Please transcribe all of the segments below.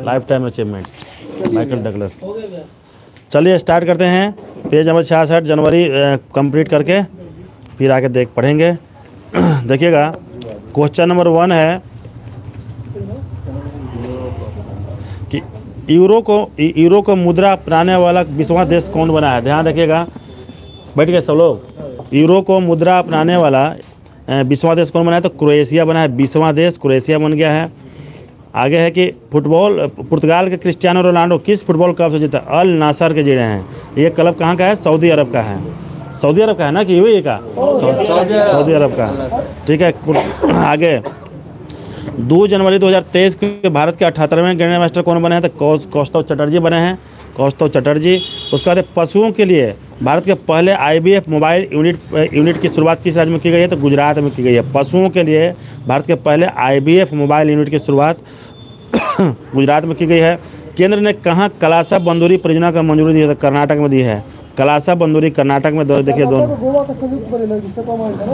Life time achievement Michael Douglas. चलिए start करते हैं। पेज नंबर 66 जनवरी कंप्लीट करके फिर आके पढ़ेंगे। देखिएगा क्वेश्चन नंबर 1 है कि यूरो को मुद्रा अपनाने वाला 20वां देश कौन बना है। ध्यान रखिएगा, बैठ गए सब लोग। यूरो को मुद्रा अपनाने वाला 20वां देश कौन बना है, तो क्रोएशिया बना है। 20वां देश क्रोएशिया बन गया है। आगे है कि पुर्तगाल के क्रिस्टियानो रोनाल्डो किस फुटबॉल क्लब से जीता, अल नासर के जुड़े हैं। ये क्लब कहाँ का है, सऊदी अरब का है। सऊदी अरब का है ना कि यूएई का, सऊदी अरब का। ठीक है, आगे 2 जनवरी 2023 के भारत के 78वें ग्रैंड मास्टर कौन बने हैं, तो कौस्तव चटर्जी बने हैं, कौस्तव चटर्जी। उसके बाद पशुओं के लिए भारत के पहले IVF मोबाइल यूनिट की शुरुआत किस राज्य में की गई है, तो गुजरात में की गई है। पशुओं के लिए भारत के पहले IVF मोबाइल यूनिट की शुरुआत गुजरात में की गई है। केंद्र ने कहाँ कलासा बंदूरी परियोजना का मंजूरी दी है, तो कर्नाटक में दी है। कलासा बंदूरी कर्नाटक में, देखिए दोनों,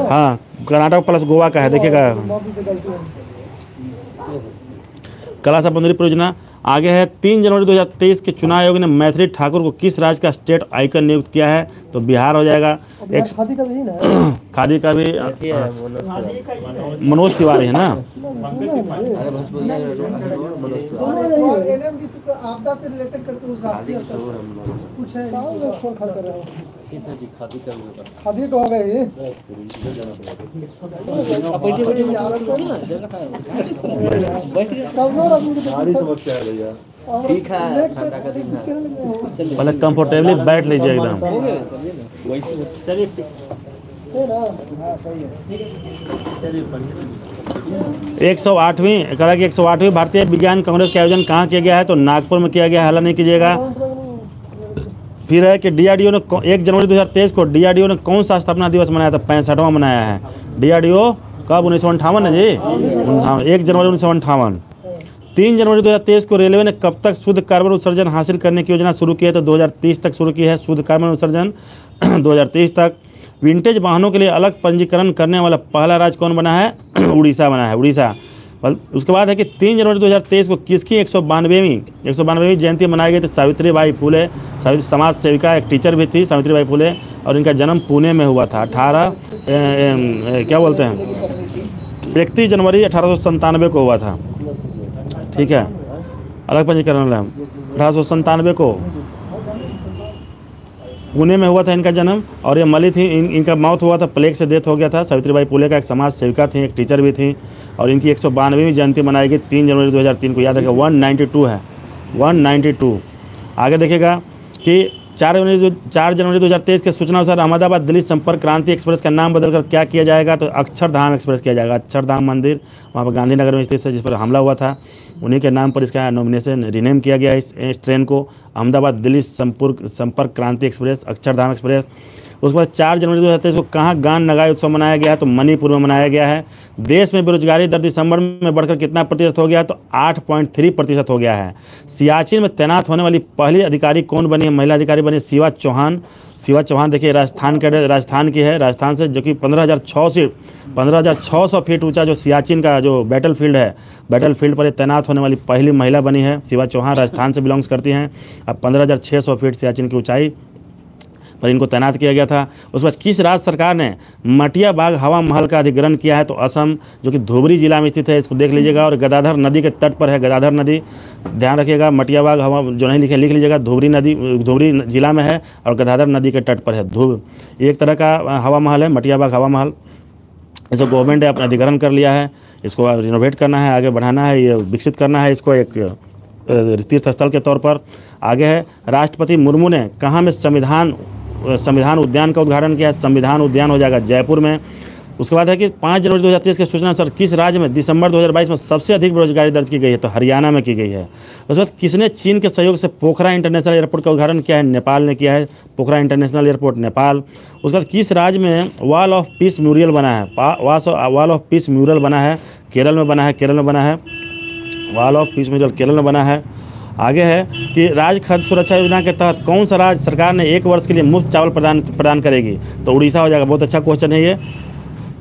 हाँ कर्नाटक प्लस गोवा का है। देखिएगा कलासा बंदूरी परियोजना। आगे है 3 जनवरी 2023 के चुनाव आयोग ने मैथिली ठाकुर को किस राज्य का स्टेट आइकन नियुक्त किया है, तो बिहार हो जाएगा। खादी का भी ना, खादी का भी मनोज तिवारी है ना। आपदा से रिलेटेड करके उस राष्ट्रीय कुछ है, खादी का हो गया ये। ठीक है, पहले कंफर्टेबली बैठ लीजिए एकदम। चलिए 108वीं करा कि 108वीं भारतीय विज्ञान कांग्रेस का आयोजन कहाँ किया गया है, तो नागपुर में किया गया है। हल्ला नहीं कीजिएगा। फिर है कि DRDO ने 1 जनवरी 2023 को DRDO ने कौन सा स्थापना दिवस मनाया था, 65वां मनाया है। DRDO कब, 1958 है जी, 1 जनवरी 1958। 3 जनवरी 2023 को रेलवे ने कब तक शुद्ध कार्बन उत्सर्जन हासिल करने की योजना शुरू की है, तो 2030 तक शुरू की है शुद्ध कार्बन उत्सर्जन 2030 तक। विंटेज वाहनों के लिए अलग पंजीकरण करने वाला पहला राज्य कौन बना है, उड़ीसा बना है, उड़ीसा। उसके बाद है कि 3 जनवरी 2023 को किसकी 192वीं जयंती मनाई गई थी, सावित्रीबाई फुले। समाज सेविका, एक टीचर भी थी सावित्रीबाई फुले, और इनका जन्म पुणे में हुआ था। 31 जनवरी 1897 को हुआ था। ठीक है, अलग पंजीकरण 1897 को पुणे में हुआ था इनका जन्म। और ये मली थी, इनका मौत हुआ था, प्लेग से डेथ हो गया था। सावित्रीबाई फुले का एक समाज सेविका थी, एक टीचर भी थी, और इनकी 192वीं जयंती मनाई गई 3 जनवरी 2003 को। याद रखिएगा 192 है, 192। आगे देखिएगा कि 4 जनवरी 2023 के सूचना अनुसार अहमदाबाद दिल्ली संपर्क क्रांति एक्सप्रेस का नाम बदलकर क्या किया जाएगा, तो अक्षरधाम एक्सप्रेस किया जाएगा। अक्षरधाम मंदिर वहाँ पर गांधीनगर में स्थित है, जिस पर हमला हुआ था, उन्हीं के नाम पर इसका नॉमिनेशन रिनेम किया गया इस ट्रेन को, अहमदाबाद दिल्ली संपर्क क्रांति एक्सप्रेस, अक्षरधाम एक्सप्रेस। उसके बाद 4 जनवरी 2023 को कहाँ गान नगाई उत्सव मनाया गया है, तो मणिपुर में मनाया गया है। देश में बेरोजगारी दर दिसंबर में बढ़कर कितना प्रतिशत हो गया, तो 8.3% हो गया है। सियाचिन में तैनात होने वाली पहली अधिकारी कौन बनी है, महिला अधिकारी बनी शिवा चौहान। शिवा चौहान देखिए राजस्थान की है, राजस्थान से, जो कि 15,600 फीट ऊंचा जो सियाचिन का जो बैटल फील्ड पर तैनात होने वाली पहली महिला बनी है। शिवा चौहान राजस्थान से बिलोंग्स करती हैं। अब 15,600 फीट सियाचिन की ऊंचाई पर इनको तैनात किया गया था। उसके बाद किस राज्य सरकार ने मटिया बाग हवा महल का अधिग्रहण किया है, तो असम, जो कि धुबरी जिला में स्थित है, इसको देख लीजिएगा। और गदाधर नदी के तट पर है, गदाधर नदी, ध्यान रखिएगा। मटिया बाग हवा जो नहीं लिख लीजिएगा, धुबरी जिला में है और गदाधर नदी के तट पर है। एक तरह का हवा महल है, मटिया बाग हवा महल। इसको गवर्नमेंट ने अपना अधिग्रहण कर लिया है, इसको रिनोवेट करना है, आगे बढ़ाना है, ये विकसित करना है इसको एक तीर्थ स्थल के तौर पर। आगे है राष्ट्रपति मुर्मू ने कहाँ में संविधान उद्यान का उद्घाटन किया है, संविधान उद्यान हो जाएगा जयपुर में। उसके बाद है कि 5 जनवरी 2023 के सूचना अनुसार किस राज्य में दिसंबर 2022 में सबसे अधिक बेरोजगारी दर्ज की गई है, तो हरियाणा में की गई है। उसके बाद किसने चीन के सहयोग से पोखरा इंटरनेशनल एयरपोर्ट का उद्घाटन किया है, नेपाल ने किया है, पोखरा इंटरनेशनल एयरपोर्ट नेपाल। उसके बाद किस राज्य में वॉल ऑफ पीस म्यूरियल बना है, वॉल ऑफ पीस म्यूरियल बना है, केरल में बना है, wall of peace Muriel Kerala में बना है। आगे है कि राज्य खाद्य सुरक्षा योजना के तहत कौन सा राज्य सरकार ने 1 वर्ष के लिए मुफ्त चावल प्रदान करेगी, तो उड़ीसा हो जाएगा। बहुत अच्छा क्वेश्चन है ये।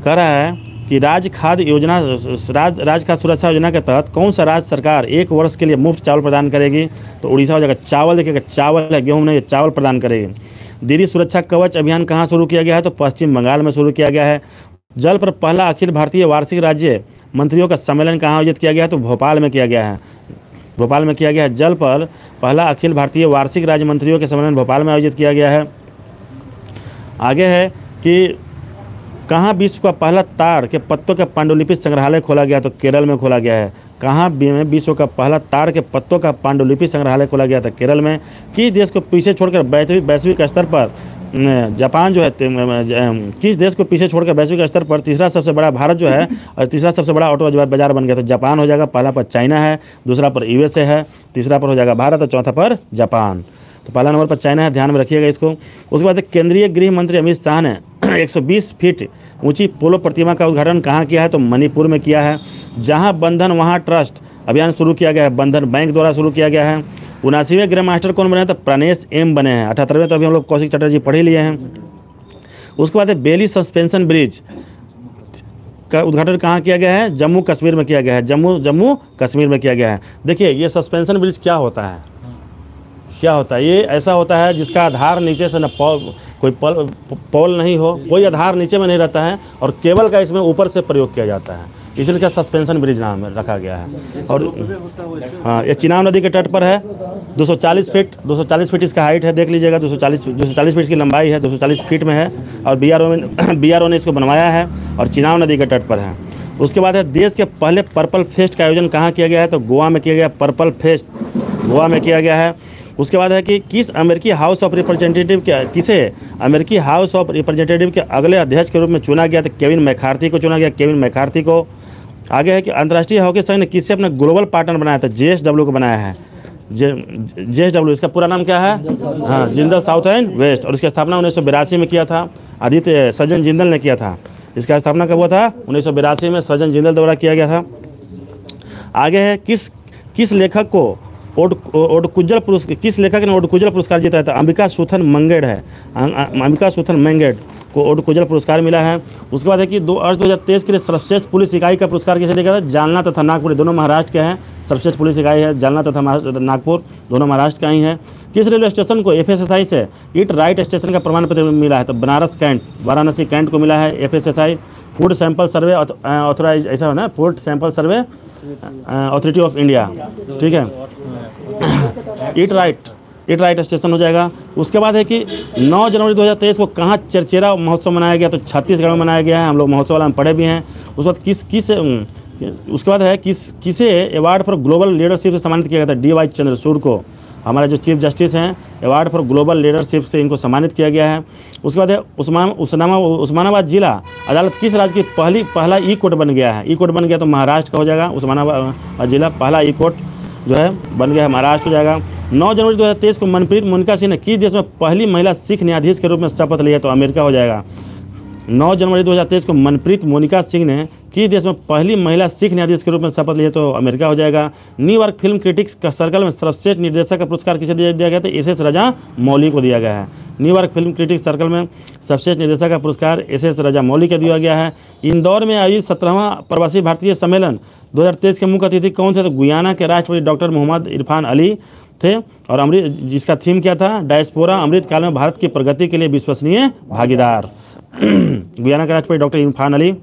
कह रहा है कि राज्य खाद्य योजना राज्य खाद्य सुरक्षा योजना के तहत कौन सा राज्य सरकार 1 वर्ष के लिए मुफ्त चावल प्रदान करेगी? तो उड़ीसा हो जाएगा। चावल देखिएगा, चावल है, गेहूँ नहीं, चावल प्रदान करेगी। दीदी सुरक्षा कवच अभियान कहाँ शुरू किया गया है? तो पश्चिम बंगाल में शुरू किया गया है। जल पर पहला अखिल भारतीय वार्षिक राज्य मंत्रियों का सम्मेलन कहाँ आयोजित किया गया है? तो भोपाल में किया गया है। भोपाल में किया गया है। जल पर पहला अखिल भारतीय वार्षिक राज्य मंत्रियों के सम्मेलन भोपाल में आयोजित किया गया है। आगे है कि कहाँ विश्व का पहला ताड़ के पत्तों का पांडुलिपि संग्रहालय खोला गया? तो केरल में खोला गया है। कहाँ विश्व का पहला ताड़ के पत्तों का पांडुलिपि संग्रहालय खोला गया था? केरल में। किस देश को पीछे छोड़कर वैश्विक स्तर पर जापान जो है, किस देश को पीछे छोड़कर वैश्विक स्तर पर तीसरा सबसे बड़ा भारत जो है और तीसरा सबसे बड़ा ऑटो बाजार बन गया? तो जापान हो जाएगा। पहला पर चाइना है, दूसरा पर यूएसए है, तीसरा पर हो जाएगा भारत और चौथा पर जापान। तो पहला नंबर पर चाइना है, ध्यान में रखिएगा इसको। उसके बाद केंद्रीय गृह मंत्री अमित शाह ने 120 फीट ऊंची पोलो प्रतिमा का उद्घाटन कहाँ किया है? तो मणिपुर में किया है। जहाँ बंधन वहाँ ट्रस्ट अभियान शुरू किया गया है, बंधन बैंक द्वारा शुरू किया गया है। 79वें ग्रैंड मास्टर कौन बने हैं? तो प्राणेश एम बने हैं। 78वें तो अभी हम लोग कौशिक चटर्जी पढ़ ही लिए हैं। उसके बाद बेली सस्पेंशन ब्रिज का उद्घाटन कहाँ किया गया है? जम्मू कश्मीर में किया गया है। जम्मू कश्मीर में किया गया है। देखिए ये सस्पेंशन ब्रिज क्या होता है? क्या होता है? ये ऐसा होता है जिसका आधार नीचे से न कोई पोल नहीं हो, कोई आधार नीचे में नहीं रहता है और केबल का इसमें ऊपर से प्रयोग किया जाता है, इसलिए क्या सस्पेंशन ब्रिज नाम रखा गया है। और हाँ, ये चिनाब नदी के तट पर है। 240 फीट इसका हाइट है, देख लीजिएगा। 240 फीट की लंबाई है, 240 फीट में है और BRO ने इसको बनवाया है और चिनाब नदी के तट पर है। उसके बाद है देश के पहले पर्पल फेस्ट का आयोजन कहाँ किया गया है? तो गोवा में किया गया। पर्पल फेस्ट गोवा में किया गया है। उसके बाद है कि किसे अमेरिकी हाउस ऑफ रिप्रेजेंटेटिव के अगले अध्यक्ष के रूप में चुना गया? तो केविन मैकार्थी को चुना गया। केविन मैकार्थी को। आगे है कि अंतर्राष्ट्रीय हॉकी संघ ने किससे अपना ग्लोबल पार्टनर बनाया था? JSW को बनाया है। JSW इसका पूरा नाम क्या है? हाँ, जिंदल साउथ एंड वेस्ट। और इसकी स्थापना 1982 में किया था। आदित्य सज्जन जिंदल ने किया था। इसका स्थापना कब हुआ था? 1982 में सज्जन जिंदल द्वारा किया गया था। आगे है किस लेखक को ओडकुजल पुरस्कार, किस लेखक ने ओडकुजल पुरस्कार जीता है? तो अंबिका सुथन मंगेड़ है। अंबिका सुथन मंगेड़ को ओडकुजल पुरस्कार मिला है। उसके बाद है कि 2023 के लिए सर्वश्रेष्ठ पुलिस इकाई का पुरस्कार किसे दिया था? जालना तथा नागपुर, दोनों महाराष्ट्र के हैं। सर्वश्रेष्ठ पुलिस इकाई है जालना तथा नागपुर, दोनों महाराष्ट्र का ही है। किस रेलवे स्टेशन को FSSI से इट राइट स्टेशन का प्रमाण पत्र मिला है? तो बनारस कैंट, वाराणसी कैंट को मिला है FSSI। Food sample survey authorize, ऐसा है ना, food sample survey authority of India, ठीक है। इट राइट स्टेशन हो जाएगा। उसके बाद है कि 9 जनवरी 2023 को कहाँ चरचेरा महोत्सव मनाया गया? तो छत्तीसगढ़ में मनाया गया है। हम लोग महोत्सव वाला में पढ़े भी हैं। उसके बाद उसके बाद है किसे अवार्ड फॉर ग्लोबल लीडरशिप से सम्मानित किया गया था? DY चंद्रचूड़ को, हमारे जो चीफ जस्टिस हैं, अवार्ड फॉर ग्लोबल लीडरशिप से इनको सम्मानित किया गया है। उसके बाद है उस्मानाबाद जिला अदालत किस राज्य की पहला ई कोर्ट बन गया है? ई कोर्ट बन गया तो महाराष्ट्र का हो जाएगा। उस्मानाबाद जिला पहला ई कोर्ट जो है बन गया है, महाराष्ट्र हो जाएगा। 9 जनवरी 2023 को मनप्रीत मोनिका सिंह ने किस देश में पहली महिला सिख न्यायाधीश के रूप में शपथ लिया? तो अमेरिका हो जाएगा। 9 जनवरी 2023 को मनप्रीत मोनिका सिंह ने किस देश में पहली महिला सिख न्यायाधीश के रूप में शपथ लिया? तो अमेरिका हो जाएगा। न्यूयॉर्क फिल्म क्रिटिक्स का सर्कल में सर्वश्रेष्ठ निर्देशक का पुरस्कार किसे दिया गया? तो SS राजामौली को दिया गया है। न्यूयॉर्क फिल्म क्रिटिक्स सर्कल में सर्वश्रेष्ठ निर्देशक का पुरस्कार SS राजामौली को दिया गया है। इंदौर में आयोजित 17वां प्रवासी भारतीय सम्मेलन 2023 के मुख्य अतिथि कौन थे? तो गुयाना के राष्ट्रपति डॉक्टर मोहम्मद इरफान अली थे। और अमृत, जिसका थीम क्या था? डायस्पोरा अमृत काल में भारत की प्रगति के लिए विश्वसनीय भागीदार। गुयाना के राष्ट्रपति डॉक्टर इरफान अली।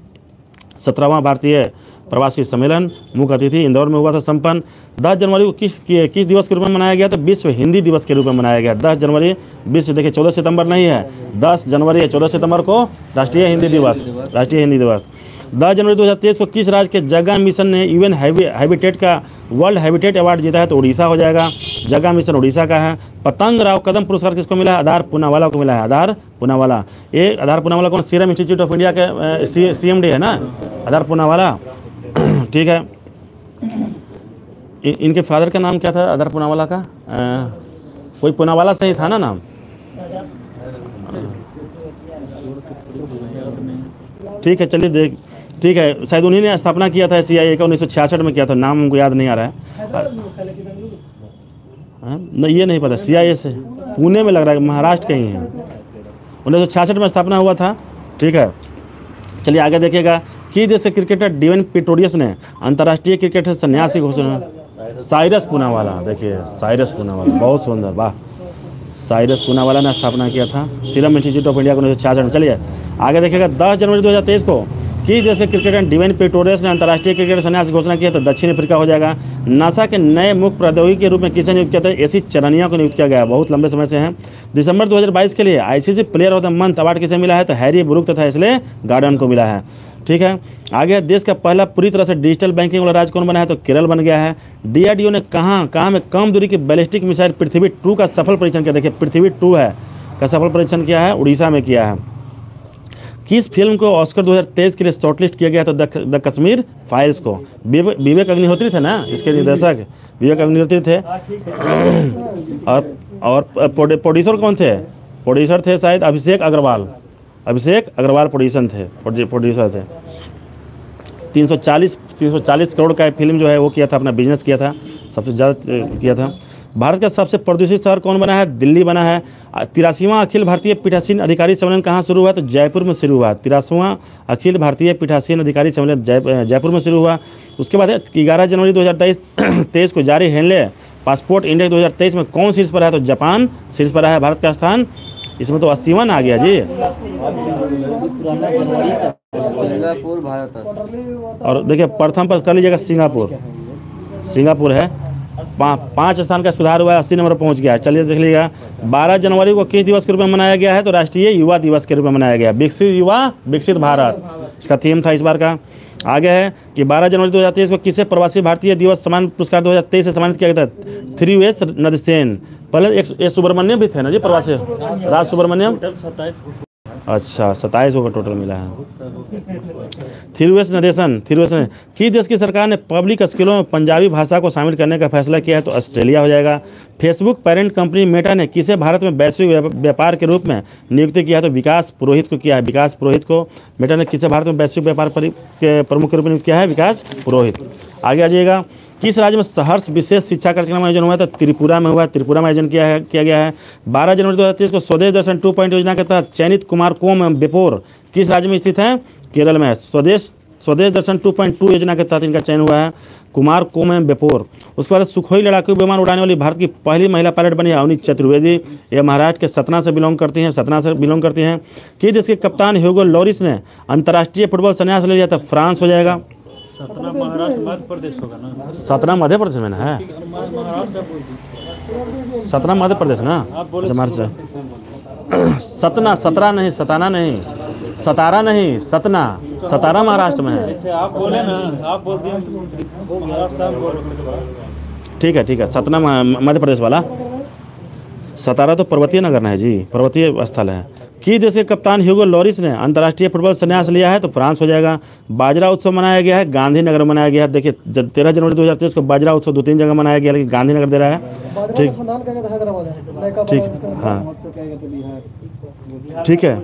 17वां भारतीय प्रवासी सम्मेलन मुख्य अतिथि इंदौर में हुआ था संपन्न। 10 जनवरी को किस दिवस के रूप में मनाया गया? तो विश्व हिंदी दिवस के रूप में मनाया गया। 10 जनवरी विश्व, देखिए 14 सितंबर नहीं है, 10 जनवरी है। 14 सितंबर को राष्ट्रीय हिंदी दिवस। 10 जनवरी 2023 को किस राज्य के जगह मिशन ने UN हैबिटेट का वर्ल्ड हैबिटेट अवार्ड जीता है? तो उड़ीसा हो जाएगा। जगह मिशन उड़ीसा का है। पतंग राव कदम पुरस्कार किसको मिला है? आधार पूनावाला को मिला है। आधार पूनावाला, ये आधार पूनावाला कौन? सीरम इंस्टीट्यूट ऑफ इंडिया के CMD है ना, आधार पूनावाला, ठीक है। इनके फादर का नाम क्या था आधार पूनावाला का? कोई पूनावाला से ही था ना नाम, ठीक है। चलिए ठीक है, शायद उन्हीं ने स्थापना किया था CIA का, 1966 में किया था। नाम हमको याद नहीं आ रहा है। नहीं, ये नहीं पता। CIA से पुणे में लग रहा है, महाराष्ट्र के ही हैं। 1966 में स्थापना हुआ था, ठीक है। चलिए आगे देखिएगा। किस देश के क्रिकेटर डेविन पिटोरियस ने अंतर्राष्ट्रीय क्रिकेट से संन्यास की घोषणा? साइरस पूनावाला, देखिए साइरस पूनावाला, बहुत सुंदर, वाह। साइरस पूनावाला ने स्थापना किया था सीरम इंस्टीट्यूट ऑफ इंडिया को 1966 में। चलिए आगे देखिएगा, 10 जनवरी 2023 को किस देश के क्रिकेटर डेविन पिटोरियस ने अंतर्राष्ट्रीय क्रिकेट संन्यास की घोषणा की है? तो दक्षिण अफ्रीका हो जाएगा। नासा के नए मुख्य प्रौद्योगिकी के रूप में किसे नियुक्त किया था? एसी चरनिया को नियुक्त किया गया, बहुत लंबे समय से हैं। दिसंबर 2022 के लिए ICC player of the month award किसे मिला है? तो हैरी ब्रूक तथा इसलिए गार्डन को मिला है। ठीक है, आगे देश का पहला पूरी तरह से डिजिटल बैंकिंग वाला राज्य कौन बना है? तो केरल बन गया है। डीआरडीओ ने कहाँ में कम दूरी की बैलिस्टिक मिसाइल पृथ्वी 2 का सफल परीक्षण किया? देखिए पृथ्वी 2 है का सफल परीक्षण किया है, उड़ीसा में किया है। किस फिल्म को ऑस्कर 2023 के लिए शॉर्टलिस्ट किया गया? तो द कश्मीर फाइल्स को। विवेक अग्निहोत्री थे ना इसके निर्देशक, विवेक अग्निहोत्री थे। और प्रोड्यूसर कौन थे? प्रोड्यूसर थे शायद अभिषेक अग्रवाल प्रोड्यूसर थे। 340 करोड़ का फिल्म जो है वो किया था, अपना बिजनेस किया था, सबसे ज़्यादा किया था। भारत का सबसे प्रदूषित शहर कौन बना है? दिल्ली बना है। 83वां अखिल भारतीय पीठासीन अधिकारी सम्मेलन कहाँ शुरू हुआ? तो जयपुर में शुरू हुआ। 83वां अखिल भारतीय पीठासीन अधिकारी सम्मेलन जयपुर में शुरू हुआ। उसके बाद 11 जनवरी 2023 को जारी हेनले पासपोर्ट इंडेक्स 2023 में कौन शीर्ष पर है? तो जापान शीर्ष पर है। भारत का स्थान इसमें तो 80वां आ गया जी। सिंगापुर भारत। और देखिए प्रथम पर कर लीजिएगा सिंगापुर है। 5 स्थान का सुधार हुआ है, 80 नंबर पर पहुंच गया है। चलिए देख लीजिएगा, 12 जनवरी को किस दिवस के रूप में मनाया गया है? तो राष्ट्रीय युवा दिवस के रूप में मनाया गया। विकसित युवा विकसित भारत इसका थीम था इस बार का। आगे है कि 12 जनवरी 2023 को किसे प्रवासी भारतीय दिवस सम्मान पुरस्कार 2023 से सम्मानित किया गया था? 3S नंदसेन। पहले एक सुब्रमण्यम भी थे ना जी, प्रवासी राज सुब्रमण्यम। अच्छा 27 का टोटल मिला है। 3S नंदसेन किस देश की सरकार ने पब्लिक स्कूलों में पंजाबी भाषा को शामिल करने का फैसला किया है? तो ऑस्ट्रेलिया हो जाएगा। फेसबुक पेरेंट कंपनी मेटा ने किसे भारत में वैश्विक व्यापार के रूप में नियुक्त किया है? तो विकास पुरोहित को किया है। विकास पुरोहित को मेटा ने किसे भारत में वैश्विक व्यापार के प्रमुख के रूप में नियुक्त किया है? विकास पुरोहित। आगे आ जाइएगा, किस राज्य में सहर्ष विशेष शिक्षा कार्यक्रम का आयोजन हुआ? तो त्रिपुरा में हुआ। त्रिपुरा में आयोजन किया गया है। 12 जनवरी 2023 को स्वदेश दर्शन 2 योजना के तहत चयनित कुमारकोम एवं बेपोर किस राज्य में स्थित है? केरल में है। स्वदेश दर्शन 2 योजना के तहत इनका चयन हुआ है, कुमारकोम एवं बेपोर। उसके बाद सुखोई लड़ाकू विमान उड़ाने वाली भारत की पहली महिला पायलट बनी अवनी चतुर्वेदी। ये महाराष्ट्र के सतना से बिलोंग करती हैं। किस देश के कप्तान ह्यूगो लॉरिस ने अंतर्राष्ट्रीय फुटबॉल संन्यास ले लिया था? फ्रांस हो जाएगा। सतना महाराष्ट्र मध्य प्रदेश होगा ना? सतना मध्य प्रदेश में है। सतना मध्य प्रदेश ना? सतारा नहीं सतारा महाराष्ट्र में है। जैसे आप बोले ना, आप बोल दिए वो महाराष्ट्र बोल। ठीक है, सतना मध्य प्रदेश वाला। सतारा तो पर्वतीय नगर है जी, पर्वतीय स्थल है। किस देश के कप्तान ह्यूगो लॉरिस ने अंतर्राष्ट्रीय फुटबॉल संन्यास लिया है? तो फ्रांस हो जाएगा। बाजरा उत्सव मनाया गया है, गांधीनगर में मनाया गया है। देखिए 13 जनवरी 2023 को बाजरा उत्सव 2-3 जगह मनाया गया, लेकिन गांधीनगर दे रहा है। ठीक, हाँ ठीक है।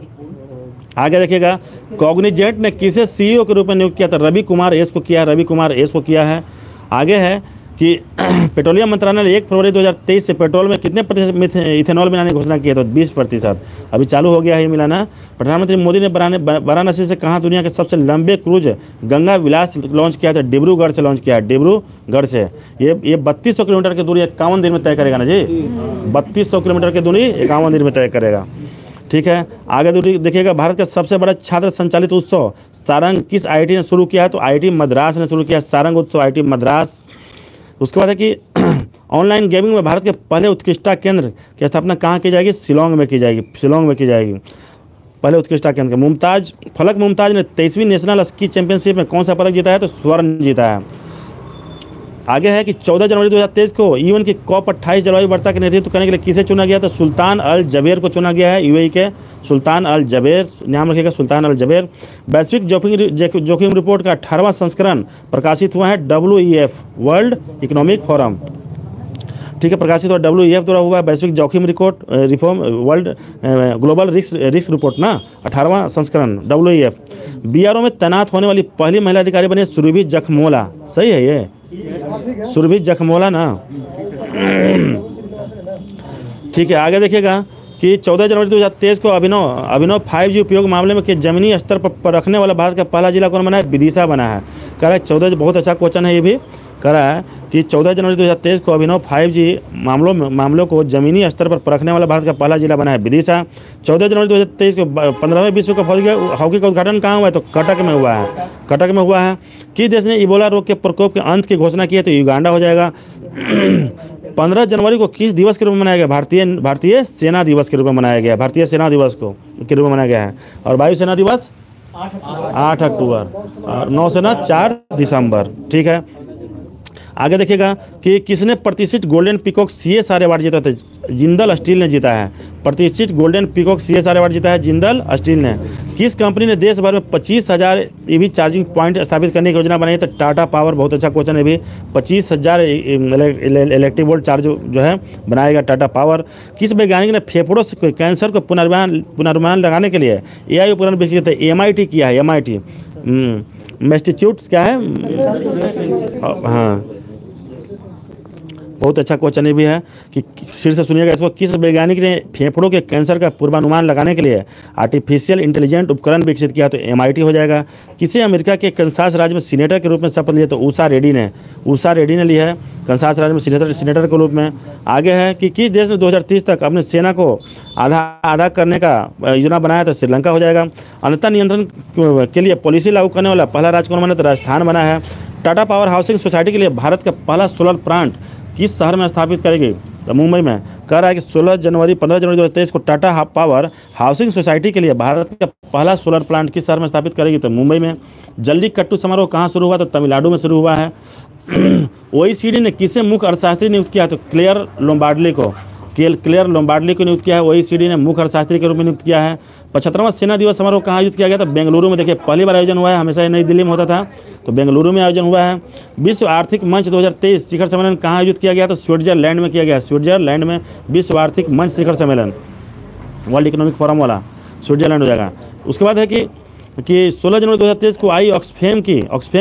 आगे देखिएगा, कॉग्निजेंट ने किसे सीईओ के रूप में नियुक्त किया था? रवि कुमार एस को किया है। आगे है कि पेट्रोलियम मंत्रालय ने 1 फरवरी 2023 से पेट्रोल में कितने प्रतिशत इथेनॉल मिलाने की घोषणा की है? तो 20%। अभी चालू हो गया है मिलाना। प्रधानमंत्री मोदी ने वाराणसी से कहाँ दुनिया के सबसे लंबे क्रूज गंगा विलास लॉन्च किया था? डिब्रूगढ़ से लॉन्च किया है, डिब्रूगढ़ से। ये 3200 किलोमीटर की दूरी 51 दिन में तय करेगा ना जी। 3200 किलोमीटर की दूरी 51 दिन में तय करेगा। ठीक है, आगे देखिएगा, भारत का सबसे बड़ा छात्र संचालित उत्सव सारंग किस आईआईटी ने शुरू किया है? तो आईआईटी मद्रास ने शुरू किया, सारंग उत्सव आईआईटी मद्रास। उसके बाद है कि ऑनलाइन गेमिंग में भारत के पहले उत्कृष्टता केंद्र की स्थापना कहाँ की जाएगी? शिलोंग में की जाएगी। पहले उत्कृष्टता केंद्र फलक मुमताज ने 23वीं नेशनल स्की चैंपियनशिप में कौन सा पदक जीता है? तो स्वर्ण जीता है। आगे है कि 14 जनवरी 2023 को यूएन की COP28 जलवायु वार्ता का नेतृत्व करने के लिए किसे चुना गया? तो सुल्तान अल जबेर को चुना गया है। यूएई के सुल्तान अल जबेर, नाम रखिएगा सुल्तान अल जबेर। वैश्विक जोखिम रिपोर्ट का 18वां संस्करण प्रकाशित हुआ है WEF वर्ल्ड इकोनॉमिक फोरम। ठीक है, प्रकाशित हुआ WEF द्वारा हुआ है वैश्विक जोखिम reform world global risk report ना, 18वां संस्करण WEF। BRO में तैनात होने वाली पहली महिला अधिकारी बनी सुरभि जखमोला। सही है ये, सुरभि जखमोला ना। ठीक है, आगे देखिएगा कि 14 जनवरी 2023 को अभिनव 5G उपयोग मामले में कि जमीनी स्तर पर रखने वाला भारत का पहला जिला कौन बना है? विदिशा बना है। कह रहा है 14, बहुत अच्छा क्वेश्चन है ये भी। कह रहा है कि 14 जनवरी 2023 को अभिनव 5G मामलों को जमीनी स्तर पर परखने वाला भारत का पहला जिला बना है विदिशा। 14 जनवरी 2023 को 15वें विश्व कप हॉकी का उद्घाटन कहाँ हुआ है? तो कटक में हुआ है। कटक में हुआ है। किस देश ने इबोला रोग के प्रकोप के अंत की घोषणा की है? तो युगांडा हो जाएगा। 15 जनवरी को किस दिवस के रूप में मनाया गया? भारतीय सेना दिवस के रूप में मनाया गया। भारतीय सेना दिवस के रूप में मनाया गया है। और वायुसेना दिवस 8 अक्टूबर और नौसेना 4 दिसंबर। ठीक है, आगे देखिएगा कि किसने प्रतिष्ठित गोल्डन पीकॉक CSR अवार्ड जीता था? जिंदल स्टील ने जीता है। प्रतिष्ठित गोल्डन पीकॉक CSR अवार्ड जीता है जिंदल स्टील ने। किस कंपनी ने देश भर में 25,000 EV चार्जिंग पॉइंट स्थापित करने की योजना बनाई? तो टाटा पावर। बहुत अच्छा क्वेश्चन है भी। 25,000 इलेक्ट्रिक वोल्ट चार्ज जो है बनाएगा टाटा पावर। किस वैज्ञानिक ने फेफड़ों से कैंसर को पुनर्निर्माण लगाने के लिए AI उपकरण विकसित किया है? MIT किया है। MIT मैस्टिट्यूट्स क्या है? हाँ, बहुत अच्छा क्वेश्चन ये भी है कि फिर से सुनिएगा इसको। किस वैज्ञानिक ने फेफड़ों के कैंसर का पूर्वानुमान लगाने के लिए आर्टिफिशियल इंटेलिजेंट उपकरण विकसित किया? तो MIT हो जाएगा। किसे अमेरिका के कंसास राज्य में सीनेटर के रूप में शपथ लिया? तो उषा रेड्डी ने ली है कंसास राज्य में सीनेटर के रूप में। आगे है कि किस देश ने 2030 तक अपनी सेना को आधा करने का योजना बनाया? तो श्रीलंका हो जाएगा। अंततः नियंत्रण के लिए पॉलिसी लागू करने वाला पहला राज्य कौन बना? तो राजस्थान बना है। टाटा पावर हाउसिंग सोसाइटी के लिए भारत का पहला सोलर प्लांट किस शहर में स्थापित करेगी? तो मुंबई में। कह रहा है कि 15 जनवरी 2023 को टाटा पावर हाउसिंग सोसाइटी के लिए भारत का पहला सोलर प्लांट किस शहर में स्थापित करेगी? तो मुंबई में। जल्लीकट्टू समारोह कहाँ शुरू हुआ? तो तमिलनाडु में शुरू हुआ है। OECD ने किसे मुख्य अर्थशास्त्री नियुक्त किया? तो क्लेयर लोम्बार्डली को नियुक्त किया है। OECD ने मुख्य अर्थशास्त्री के रूप में नियुक्त किया है। 75वां सेना दिवस समारोह कहाँ आयोजित किया गया? तो बेंगलुरु में। देखिए, पहली बार आयोजन हुआ है, हमेशा ये नई दिल्ली में होता था, तो बेंगलुरु में आयोजन हुआ है। विश्व आर्थिक मंच 2023 शिखर सम्मेलन कहाँ आयोजित किया गया? तो स्विट्जरलैंड में किया गया। स्विट्जरलैंड में विश्व आर्थिक मंच शिखर सम्मेलन, वर्ल्ड इकोनॉमिक फोरम वाला स्विट्जरलैंड हो जाएगा। उसके बाद है कि 16 जनवरी 2023 को आई ऑक्सफैम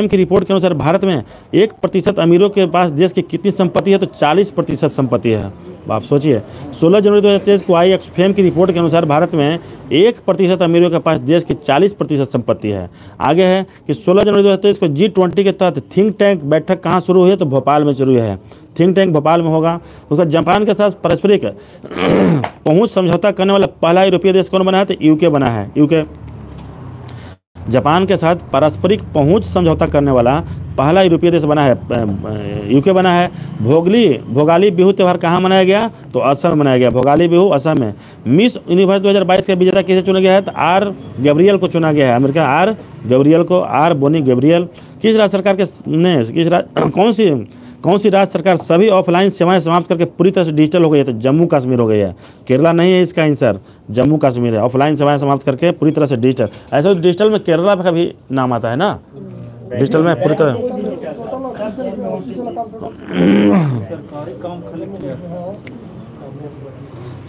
की रिपोर्ट के अनुसार भारत में 1% अमीरों के पास देश की कितनी संपत्ति है? तो 40% संपत्ति है। आप सोचिए, 16 जनवरी 2023 को आई ऑक्सफैम की रिपोर्ट के अनुसार भारत में 1% अमीरों के पास देश की 40% संपत्ति है। आगे है कि 16 जनवरी 2023 को G20 के तहत थिंक टैंक बैठक कहाँ शुरू हुई है? तो भोपाल में शुरू है। थिंक टैंक भोपाल में होगा। उसका जापान के साथ पारस्परिक पहुँच समझौता करने वाला पहला यूरोपीय देश कौन बना है? तो UK बना है। UK जापान के साथ पारस्परिक पहुंच समझौता करने वाला पहला यूरोपीय देश बना है। UK बना है। भोगाली बिहू त्यौहार कहाँ मनाया गया? तो असम मनाया गया। भोगाली बिहू असम में। मिस यूनिवर्स 2022 का विजेता किसे चुना गया है? तो R. गैब्रियल को चुना गया है। America R. गैब्रियल को, R. बोनी गैब्रियल। किस राज्य सरकार कौन सी राज्य सरकार सभी ऑफलाइन सेवाएं समाप्त करके पूरी तरह से डिजिटल हो गई है? तो जम्मू कश्मीर हो गई है। केरला नहीं है इसका आंसर, जम्मू कश्मीर है। ऑफलाइन सेवाएं समाप्त करके पूरी तरह से डिजिटल। ऐसा डिजिटल में केरला का भी नाम आता है ना, डिजिटल में पूरी तरह।